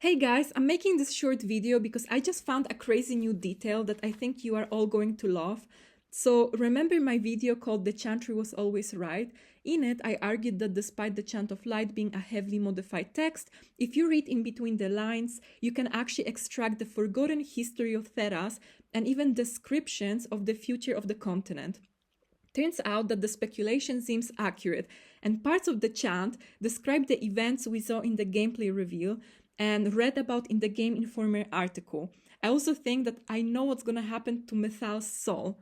Hey guys, I'm making this short video because I just found a crazy new detail that I think you are all going to love. So remember my video called "The Chantry Was Always Right"? In it, I argued that despite the Chant of Light being a heavily modified text, if you read in between the lines, you can actually extract the forgotten history of Theras and even descriptions of the future of the continent. Turns out that the speculation seems accurate, and parts of the chant describe the events we saw in the gameplay reveal and read about in the Game Informer article. I also think that I know what's gonna happen to MYTHAL's soul.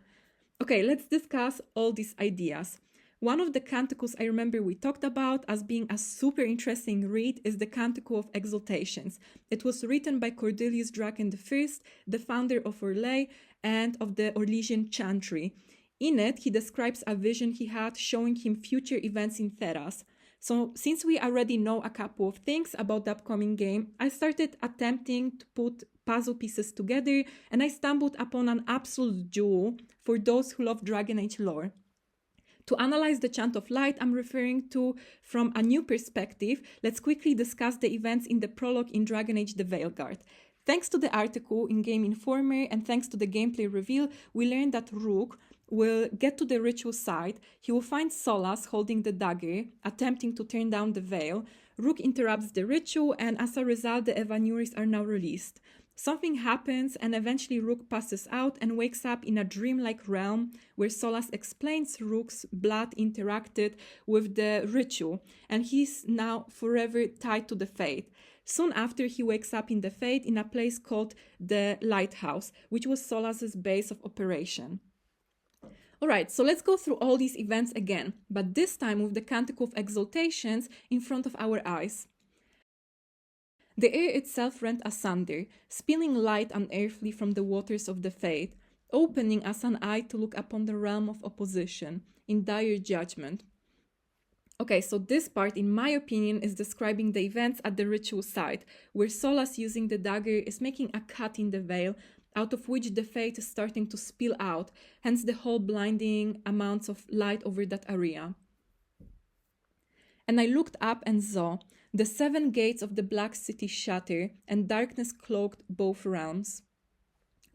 Okay, let's discuss all these ideas. One of the canticles I remember we talked about as being a super interesting read is the Canticle of Exaltations. It was written by Cordelius Draken I, the founder of Orlais and of the Orlesian Chantry. In it, he describes a vision he had showing him future events in Theras. So, since we already know a couple of things about the upcoming game, I started attempting to put puzzle pieces together, and I stumbled upon an absolute jewel for those who love Dragon Age lore. To analyze the Chant of Light I'm referring to from a new perspective, let's quickly discuss the events in the prologue in Dragon Age the Veilguard. Thanks to the article in Game Informer and thanks to the gameplay reveal, we learned that Rook will get to the ritual site. He will find Solas holding the dagger, attempting to turn down the veil. Rook interrupts the ritual, and as a result, the Evanuris are now released. Something happens, and eventually Rook passes out and wakes up in a dreamlike realm where Solas explains Rook's blood interacted with the ritual, and he's now forever tied to the Fate. Soon after, he wakes up in the Fate in a place called the Lighthouse, which was Solas's base of operation. Alright, so let's go through all these events again, but this time with the Canticle of Exaltations in front of our eyes. The air itself rent asunder, spilling light unearthly from the waters of the Fate, opening as an eye to look upon the realm of opposition, in dire judgment. Okay, so this part, in my opinion, is describing the events at the ritual site, where Solas using the dagger is making a cut in the veil, out of which the Fate is starting to spill out, hence the whole blinding amounts of light over that area. And I looked up and saw the 7 gates of the Black City shatter, and darkness cloaked both realms.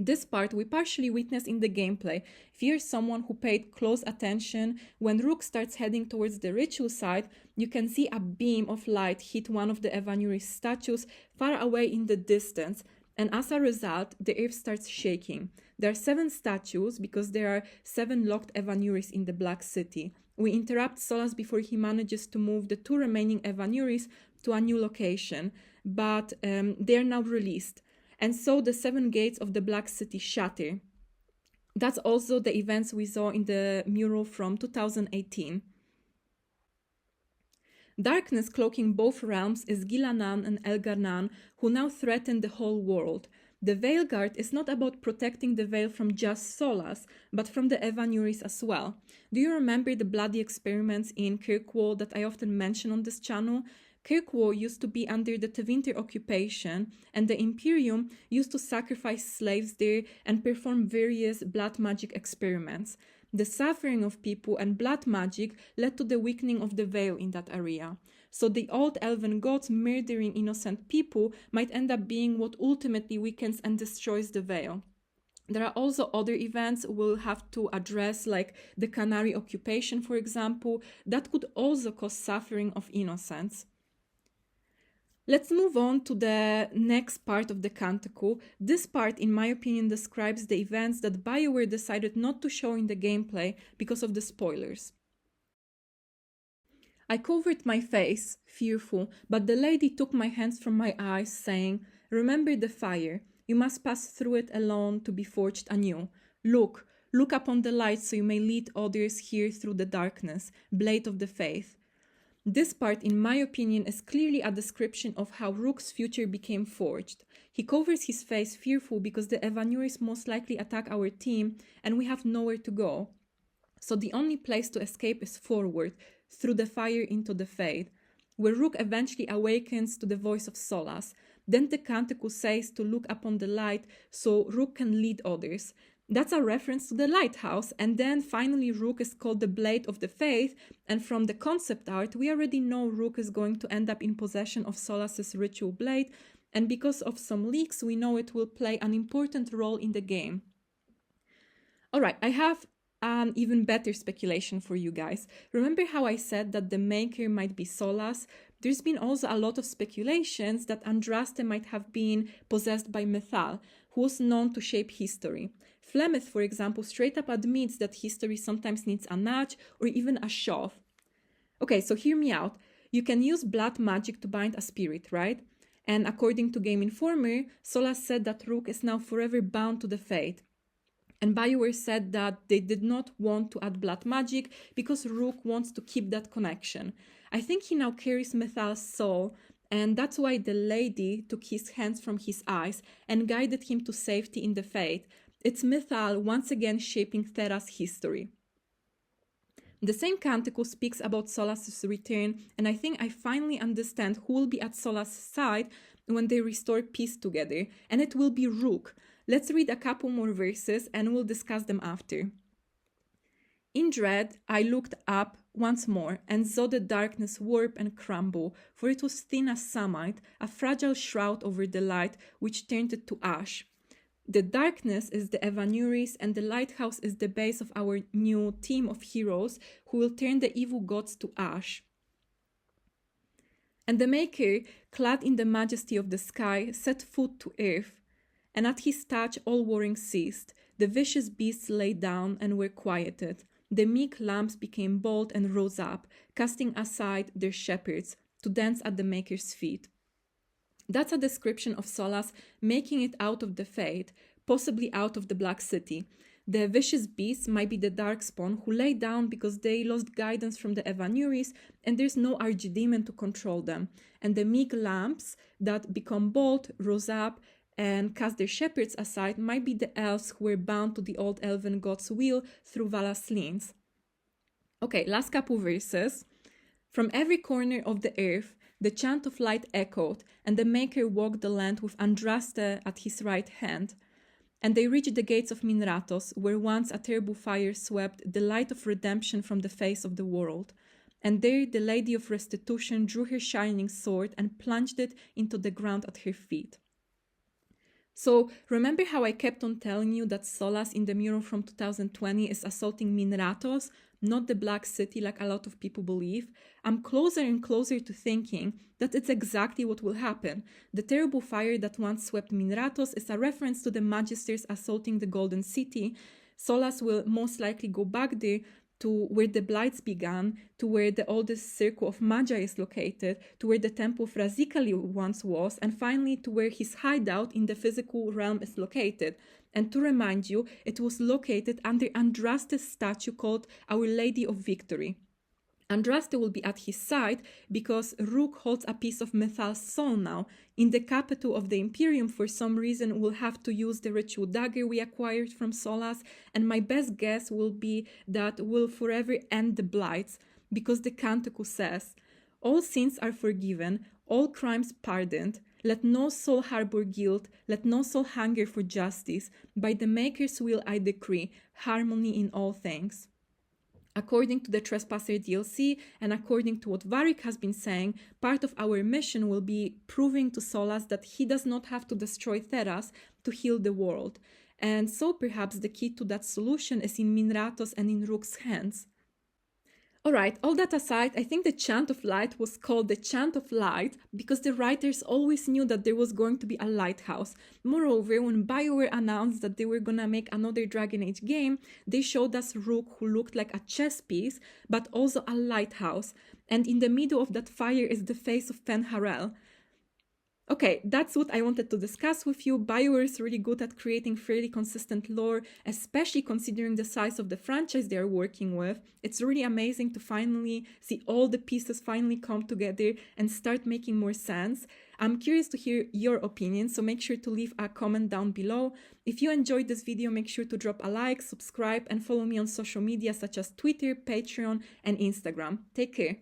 This part we partially witness in the gameplay. If you're someone who paid close attention, when Rook starts heading towards the ritual site, you can see a beam of light hit one of the Evanuris statues far away in the distance, and as a result, the earth starts shaking. There are 7 statues because there are 7 locked Evanuris in the Black City. We interrupt Solas before he manages to move the 2 remaining Evanuris to a new location, but they are now released. And so the 7 gates of the Black City shatter. That's also the events we saw in the mural from 2018. Darkness cloaking both realms is Gilanan and Elgarnan, who now threaten the whole world. The Veilguard is not about protecting the veil from just Solas, but from the Evanuris as well. Do you remember the bloody experiments in Kirkwall that I often mention on this channel? Kirkwall used to be under the Tevinter occupation, and the Imperium used to sacrifice slaves there and perform various blood magic experiments. The suffering of people and blood magic led to the weakening of the veil in that area. So the old elven gods murdering innocent people might end up being what ultimately weakens and destroys the veil. There are also other events we'll have to address, like the Canary occupation, for example, that could also cause suffering of innocents. Let's move on to the next part of the Canticle. This part, in my opinion, describes the events that BioWare decided not to show in the gameplay because of the spoilers. I covered my face, fearful, but the lady took my hands from my eyes, saying, "Remember the fire. You must pass through it alone to be forged anew. Look upon the light so you may lead others here through the darkness, blade of the faith." This part, in my opinion, is clearly a description of how Rook's future became forged. He covers his face fearful because the Evanuris most likely attack our team and we have nowhere to go. So the only place to escape is forward, through the fire into the Fade, where Rook eventually awakens to the voice of Solas. Then the Canticle says to look upon the light so Rook can lead others. That's a reference to the lighthouse. And then finally Rook is called the Blade of the Faith, and from the concept art we already know Rook is going to end up in possession of Solas's ritual blade, and because of some leaks we know it will play an important role in the game. Alright, I have an even better speculation for you guys. Remember how I said that the maker might be Solas? There's been also a lot of speculations that Andraste might have been possessed by MYTHAL, who was known to shape history. Flemeth, for example, straight up admits that history sometimes needs a nudge or even a shove. Okay, so hear me out. You can use blood magic to bind a spirit, right? And according to Game Informer, Solas said that Rook is now forever bound to the fate. And BioWare said that they did not want to add blood magic because Rook wants to keep that connection. I think he now carries MYTHAL's soul, and that's why the lady took his hands from his eyes and guided him to safety in the Fate. It's MYTHAL once again shaping Thera's history. The same canticle speaks about Solas's return, and I think I finally understand who will be at Solas's side when they restore peace together, and it will be Rook. Let's read a couple more verses and we'll discuss them after. In dread, I looked up once more and saw the darkness warp and crumble, for it was thin as samite, a fragile shroud over the light which turned it to ash. The darkness is the Evanuris, and the lighthouse is the base of our new team of heroes who will turn the evil gods to ash. And the Maker, clad in the majesty of the sky, set foot to earth, and at his touch all warring ceased. The vicious beasts lay down and were quieted. The meek lambs became bold and rose up, casting aside their shepherds, to dance at the Maker's feet. That's a description of Solas making it out of the Fate, possibly out of the Black City. The vicious beasts might be the Darkspawn, who lay down because they lost guidance from the Evanuris and there's no Archdemon to control them. And the meek lambs that become bold, rose up, and cast their shepherds aside might be the elves who were bound to the old elven god's will through Vala's Lins. Okay, last couple verses. From every corner of the earth, the chant of light echoed, and the Maker walked the land with Andraste at his right hand. And they reached the gates of Minratos, where once a terrible fire swept the light of redemption from the face of the world. And there the Lady of Restitution drew her shining sword and plunged it into the ground at her feet. So, remember how I kept on telling you that Solas in the mural from 2020 is assaulting Minratos, not the Black City like a lot of people believe? I'm closer and closer to thinking that it's exactly what will happen. The terrible fire that once swept Minratos is a reference to the Magisters assaulting the Golden City. Solas will most likely go back there to where the Blights began, to where the oldest circle of Magi is located, to where the temple of Razikali once was, and finally to where his hideout in the physical realm is located. And to remind you, it was located under Andraste's statue called Our Lady of Victory. Andraste will be at his side because Rook holds a piece of MYTHAL's soul now. In the capital of the Imperium, for some reason, we'll have to use the ritual dagger we acquired from Solas, and my best guess will be that we'll forever end the Blights, because the Canticle says, "All sins are forgiven, all crimes pardoned. Let no soul harbor guilt, let no soul hunger for justice. By the Maker's will I decree harmony in all things." According to the Trespasser DLC, and according to what Varric has been saying, part of our mission will be proving to Solas that he does not have to destroy Theras to heal the world. And so perhaps the key to that solution is in Minratos and in Rook's hands. Alright, all that aside, I think the Chant of Light was called the Chant of Light because the writers always knew that there was going to be a lighthouse. Moreover, when BioWare announced that they were gonna make another Dragon Age game, they showed us Rook, who looked like a chess piece, but also a lighthouse. And in the middle of that fire is the face of Fen'Harel. Okay, that's what I wanted to discuss with you. BioWare is really good at creating fairly consistent lore, especially considering the size of the franchise they are working with. It's really amazing to finally see all the pieces finally come together and start making more sense. I'm curious to hear your opinion, so make sure to leave a comment down below. If you enjoyed this video, make sure to drop a like, subscribe, and follow me on social media such as Twitter, Patreon, and Instagram. Take care.